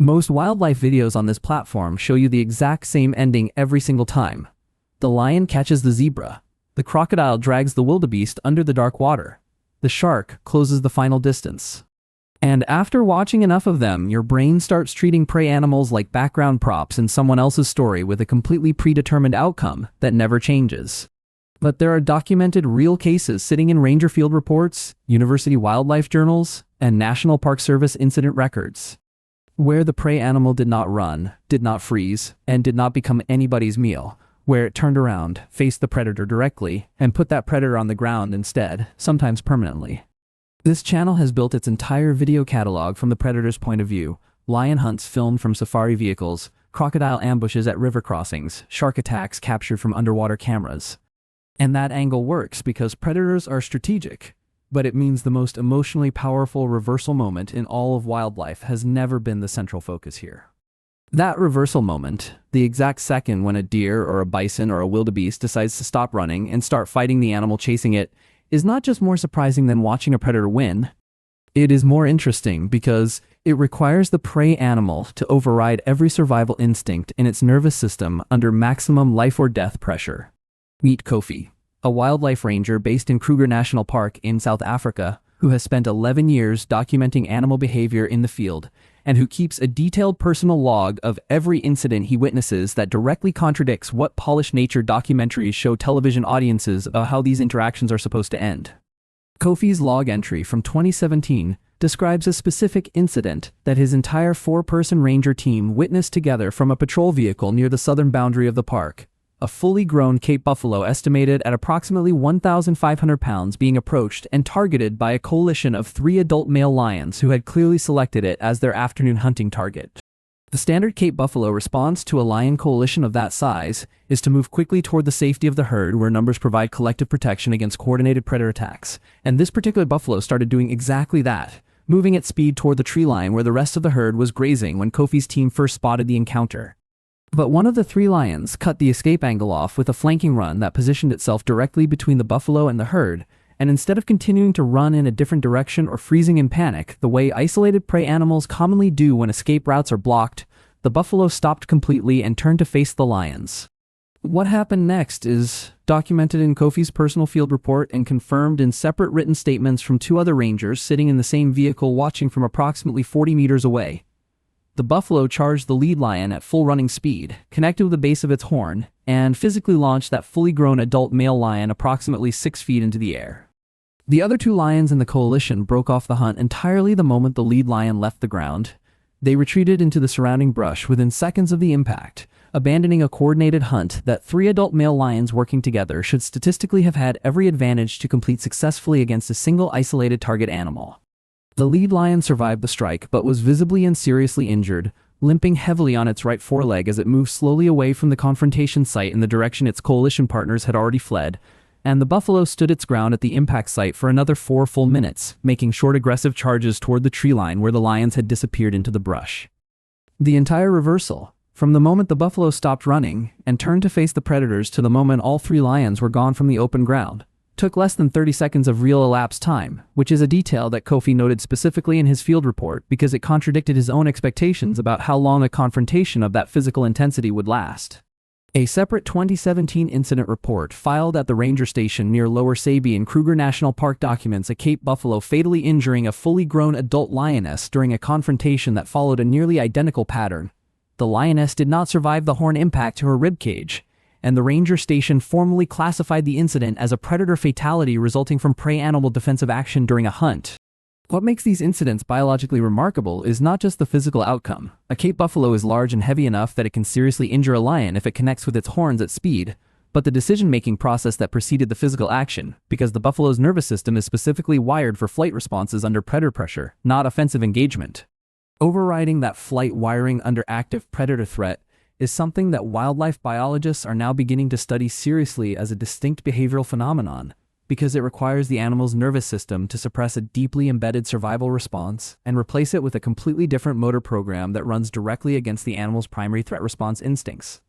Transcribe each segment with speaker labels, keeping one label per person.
Speaker 1: Most wildlife videos on this platform show you the exact same ending every single time. The lion catches the zebra. The crocodile drags the wildebeest under the dark water. The shark closes the final distance. And after watching enough of them, your brain starts treating prey animals like background props in someone else's story with a completely predetermined outcome that never changes. But there are documented real cases sitting in ranger field reports, university wildlife journals, and National Park Service incident records, where the prey animal did not run, did not freeze, and did not become anybody's meal, where it turned around, faced the predator directly, and put that predator on the ground instead, sometimes permanently. This channel has built its entire video catalog from the predator's point of view: lion hunts filmed from safari vehicles, crocodile ambushes at river crossings, shark attacks captured from underwater cameras. And that angle works because predators are strategic, but it means the most emotionally powerful reversal moment in all of wildlife has never been the central focus here. That reversal moment, the exact second when a deer or a bison or a wildebeest decides to stop running and start fighting the animal chasing it, is not just more surprising than watching a predator win. It is more interesting because it requires the prey animal to override every survival instinct in its nervous system under maximum life or death pressure. Meet Kofi, a wildlife ranger based in Kruger National Park in South Africa, who has spent 11 years documenting animal behavior in the field, and who keeps a detailed personal log of every incident he witnesses that directly contradicts what polished nature documentaries show television audiences about how these interactions are supposed to end. Kofi's log entry from 2017 describes a specific incident that his entire 4-person ranger team witnessed together from a patrol vehicle near the southern boundary of the park. A fully grown Cape buffalo estimated at approximately 1,500 pounds being approached and targeted by a coalition of 3 adult male lions who had clearly selected it as their afternoon hunting target. The standard Cape buffalo response to a lion coalition of that size is to move quickly toward the safety of the herd where numbers provide collective protection against coordinated predator attacks. And this particular buffalo started doing exactly that, moving at speed toward the tree line where the rest of the herd was grazing when Kofi's team first spotted the encounter. But one of the 3 lions cut the escape angle off with a flanking run that positioned itself directly between the buffalo and the herd, and instead of continuing to run in a different direction or freezing in panic, the way isolated prey animals commonly do when escape routes are blocked, the buffalo stopped completely and turned to face the lions. What happened next is documented in Kofi's personal field report and confirmed in separate written statements from 2 other rangers sitting in the same vehicle watching from approximately 40 meters away. The buffalo charged the lead lion at full running speed, connected with the base of its horn, and physically launched that fully grown adult male lion approximately 6 feet into the air. The other 2 lions in the coalition broke off the hunt entirely the moment the lead lion left the ground. They retreated into the surrounding brush within seconds of the impact, abandoning a coordinated hunt that 3 adult male lions working together should statistically have had every advantage to complete successfully against a single isolated target animal. The lead lion survived the strike but was visibly and seriously injured, limping heavily on its right foreleg as it moved slowly away from the confrontation site in the direction its coalition partners had already fled, and the buffalo stood its ground at the impact site for another 4 full minutes, making short aggressive charges toward the tree line where the lions had disappeared into the brush. The entire reversal, from the moment the buffalo stopped running and turned to face the predators to the moment all 3 lions were gone from the open ground, took less than 30 seconds of real elapsed time, which is a detail that Kofi noted specifically in his field report because it contradicted his own expectations about how long a confrontation of that physical intensity would last. A separate 2017 incident report filed at the ranger station near Lower Sabi in Kruger National Park documents a Cape buffalo fatally injuring a fully grown adult lioness during a confrontation that followed a nearly identical pattern. The lioness did not survive the horn impact to her ribcage, and the ranger station formally classified the incident as a predator fatality resulting from prey animal defensive action during a hunt. What makes these incidents biologically remarkable is not just the physical outcome. A Cape buffalo is large and heavy enough that it can seriously injure a lion if it connects with its horns at speed, but the decision-making process that preceded the physical action, because the buffalo's nervous system is specifically wired for flight responses under predator pressure, not offensive engagement. Overriding that flight wiring under active predator threat is something that wildlife biologists are now beginning to study seriously as a distinct behavioral phenomenon, because it requires the animal's nervous system to suppress a deeply embedded survival response and replace it with a completely different motor program that runs directly against the animal's primary threat response instincts.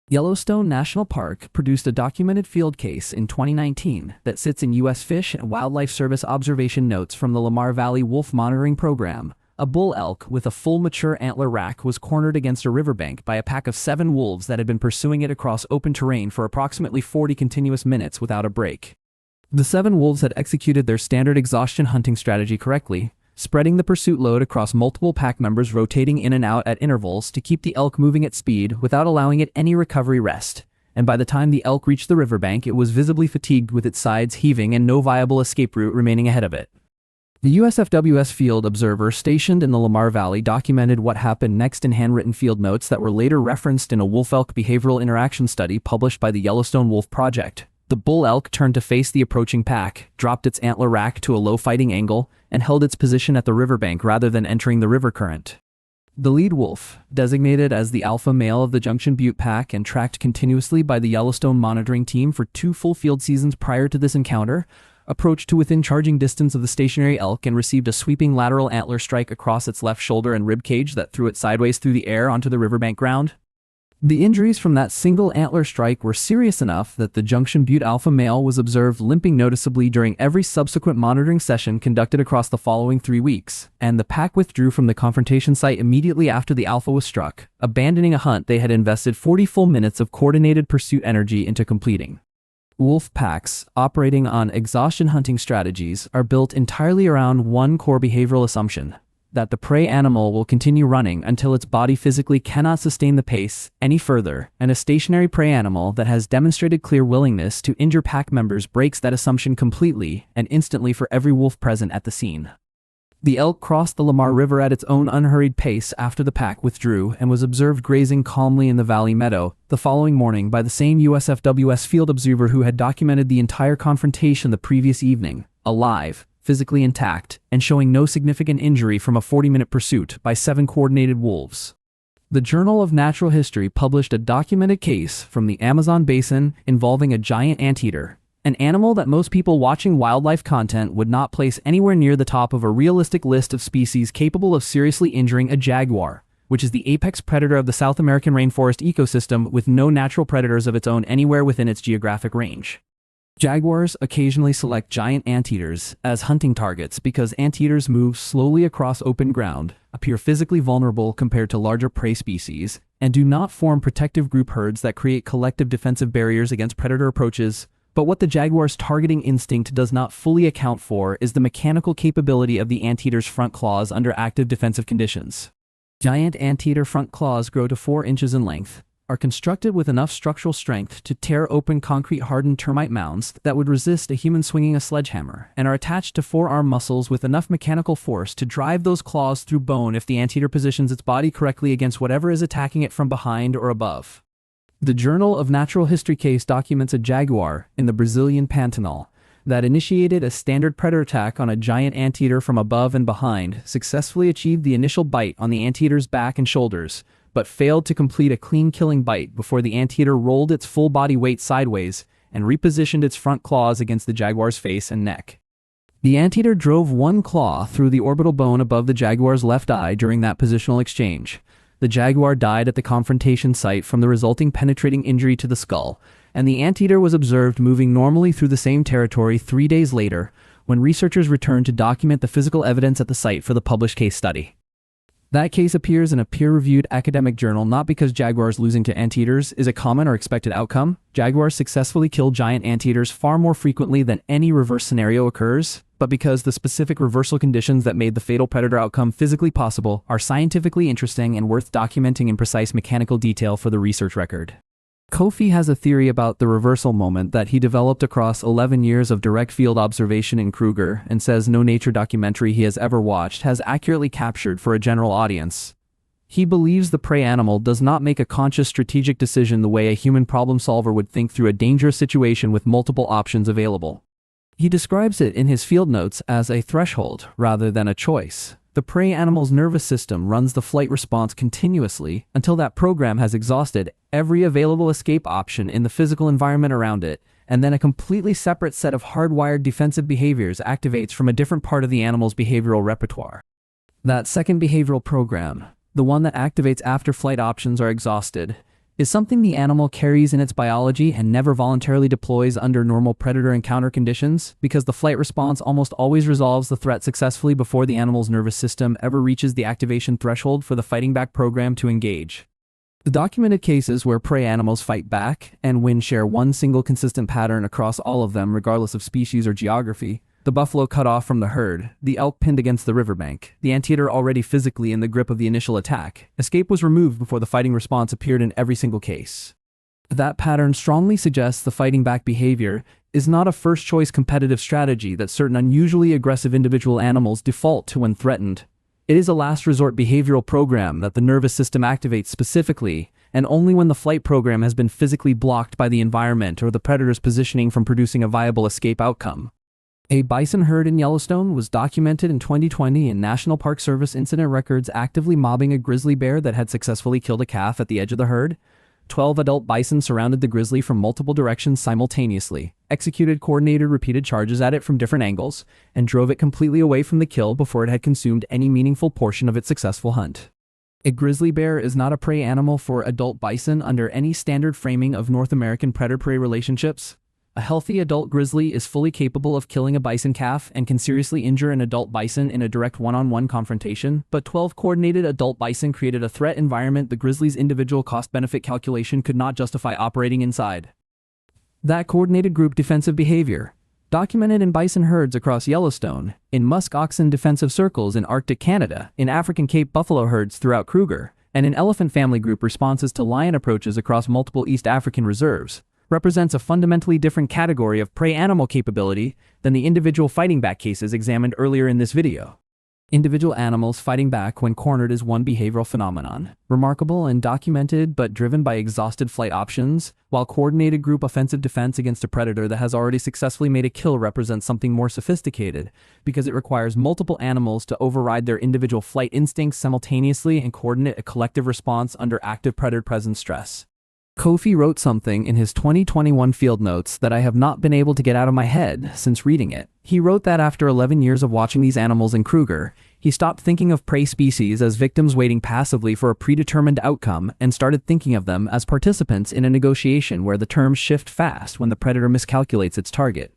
Speaker 1: Yellowstone National Park produced a documented field case in 2019 that sits in U.S. Fish and Wildlife Service observation notes from the Lamar Valley Wolf Monitoring Program, A bull elk with a full mature antler rack was cornered against a riverbank by a pack of 7 wolves that had been pursuing it across open terrain for approximately 40 continuous minutes without a break. The 7 wolves had executed their standard exhaustion hunting strategy correctly, spreading the pursuit load across multiple pack members rotating in and out at intervals to keep the elk moving at speed without allowing it any recovery rest. And by the time the elk reached the riverbank, it was visibly fatigued with its sides heaving and no viable escape route remaining ahead of it. The USFWS field observer stationed in the Lamar Valley documented what happened next in handwritten field notes that were later referenced in a wolf-elk behavioral interaction study published by the Yellowstone Wolf Project. The bull elk turned to face the approaching pack, dropped its antler rack to a low fighting angle, and held its position at the riverbank rather than entering the river current. The lead wolf, designated as the alpha male of the Junction Butte pack and tracked continuously by the Yellowstone monitoring team for 2 full field seasons prior to this encounter, approached to within charging distance of the stationary elk and received a sweeping lateral antler strike across its left shoulder and rib cage that threw it sideways through the air onto the riverbank ground. The injuries from that single antler strike were serious enough that the Junction Butte alpha male was observed limping noticeably during every subsequent monitoring session conducted across the following 3 weeks, and the pack withdrew from the confrontation site immediately after the alpha was struck, abandoning a hunt they had invested 40 full minutes of coordinated pursuit energy into completing. Wolf packs, operating on exhaustion hunting strategies, are built entirely around one core behavioral assumption: that the prey animal will continue running until its body physically cannot sustain the pace any further, and a stationary prey animal that has demonstrated clear willingness to injure pack members breaks that assumption completely and instantly for every wolf present at the scene. The elk crossed the Lamar River at its own unhurried pace after the pack withdrew and was observed grazing calmly in the valley meadow the following morning by the same USFWS field observer who had documented the entire confrontation the previous evening, alive, physically intact, and showing no significant injury from a 40-minute pursuit by 7 coordinated wolves. The Journal of Natural History published a documented case from the Amazon basin involving a giant anteater, an animal that most people watching wildlife content would not place anywhere near the top of a realistic list of species capable of seriously injuring a jaguar, which is the apex predator of the South American rainforest ecosystem with no natural predators of its own anywhere within its geographic range. Jaguars occasionally select giant anteaters as hunting targets because anteaters move slowly across open ground, appear physically vulnerable compared to larger prey species, and do not form protective group herds that create collective defensive barriers against predator approaches. But what the jaguar's targeting instinct does not fully account for is the mechanical capability of the anteater's front claws under active defensive conditions. Giant anteater front claws grow to 4 inches in length, are constructed with enough structural strength to tear open concrete-hardened termite mounds that would resist a human swinging a sledgehammer, and are attached to forearm muscles with enough mechanical force to drive those claws through bone if the anteater positions its body correctly against whatever is attacking it from behind or above. The Journal of Natural History case documents a jaguar in the Brazilian Pantanal that initiated a standard predator attack on a giant anteater from above and behind, successfully achieved the initial bite on the anteater's back and shoulders, but failed to complete a clean killing bite before the anteater rolled its full body weight sideways and repositioned its front claws against the jaguar's face and neck. The anteater drove one claw through the orbital bone above the jaguar's left eye during that positional exchange. The jaguar died at the confrontation site from the resulting penetrating injury to the skull, and the anteater was observed moving normally through the same territory 3 days later, when researchers returned to document the physical evidence at the site for the published case study. That case appears in a peer-reviewed academic journal not because jaguars losing to anteaters is a common or expected outcome. Jaguars successfully kill giant anteaters far more frequently than any reverse scenario occurs, but because the specific reversal conditions that made the fatal predator outcome physically possible are scientifically interesting and worth documenting in precise mechanical detail for the research record. Kofi has a theory about the reversal moment that he developed across 11 years of direct field observation in Kruger and says no nature documentary he has ever watched has accurately captured for a general audience. He believes the prey animal does not make a conscious strategic decision the way a human problem solver would think through a dangerous situation with multiple options available. He describes it in his field notes as a threshold rather than a choice. The prey animal's nervous system runs the flight response continuously until that program has exhausted every available escape option in the physical environment around it, and then a completely separate set of hardwired defensive behaviors activates from a different part of the animal's behavioral repertoire. That second behavioral program, the one that activates after flight options are exhausted, is something the animal carries in its biology and never voluntarily deploys under normal predator encounter conditions, because the flight response almost always resolves the threat successfully before the animal's nervous system ever reaches the activation threshold for the fighting back program to engage. The documented cases where prey animals fight back and win share one single consistent pattern across all of them, regardless of species or geography. The buffalo cut off from the herd, the elk pinned against the riverbank, the anteater already physically in the grip of the initial attack. Escape was removed before the fighting response appeared in every single case. That pattern strongly suggests the fighting back behavior is not a first-choice competitive strategy that certain unusually aggressive individual animals default to when threatened. It is a last-resort behavioral program that the nervous system activates specifically, and only when the flight program has been physically blocked by the environment or the predator's positioning from producing a viable escape outcome. A bison herd in Yellowstone was documented in 2020 in National Park Service incident records actively mobbing a grizzly bear that had successfully killed a calf at the edge of the herd. 12 adult bison surrounded the grizzly from multiple directions simultaneously, executed coordinated repeated charges at it from different angles, and drove it completely away from the kill before it had consumed any meaningful portion of its successful hunt. A grizzly bear is not a prey animal for adult bison under any standard framing of North American predator-prey relationships. A healthy adult grizzly is fully capable of killing a bison calf and can seriously injure an adult bison in a direct one-on-one confrontation, but 12 coordinated adult bison created a threat environment the grizzly's individual cost-benefit calculation could not justify operating inside. That coordinated group defensive behavior, documented in bison herds across Yellowstone, in musk oxen defensive circles in Arctic Canada, in African Cape buffalo herds throughout Kruger, and in elephant family group responses to lion approaches across multiple East African reserves, represents a fundamentally different category of prey animal capability than the individual fighting back cases examined earlier in this video. Individual animals fighting back when cornered is one behavioral phenomenon, remarkable and documented but driven by exhausted flight options, while coordinated group offensive defense against a predator that has already successfully made a kill represents something more sophisticated, because it requires multiple animals to override their individual flight instincts simultaneously and coordinate a collective response under active predator-present stress. Kofi wrote something in his 2021 field notes that I have not been able to get out of my head since reading it. He wrote that after 11 years of watching these animals in Kruger, he stopped thinking of prey species as victims waiting passively for a predetermined outcome and started thinking of them as participants in a negotiation where the terms shift fast when the predator miscalculates its target.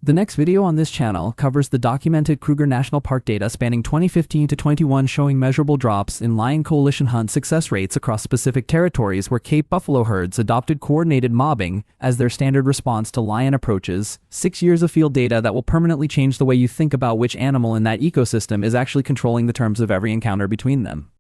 Speaker 1: The next video on this channel covers the documented Kruger National Park data spanning 2015 to 21 showing measurable drops in lion coalition hunt success rates across specific territories where Cape buffalo herds adopted coordinated mobbing as their standard response to lion approaches. 6 years of field data that will permanently change the way you think about which animal in that ecosystem is actually controlling the terms of every encounter between them.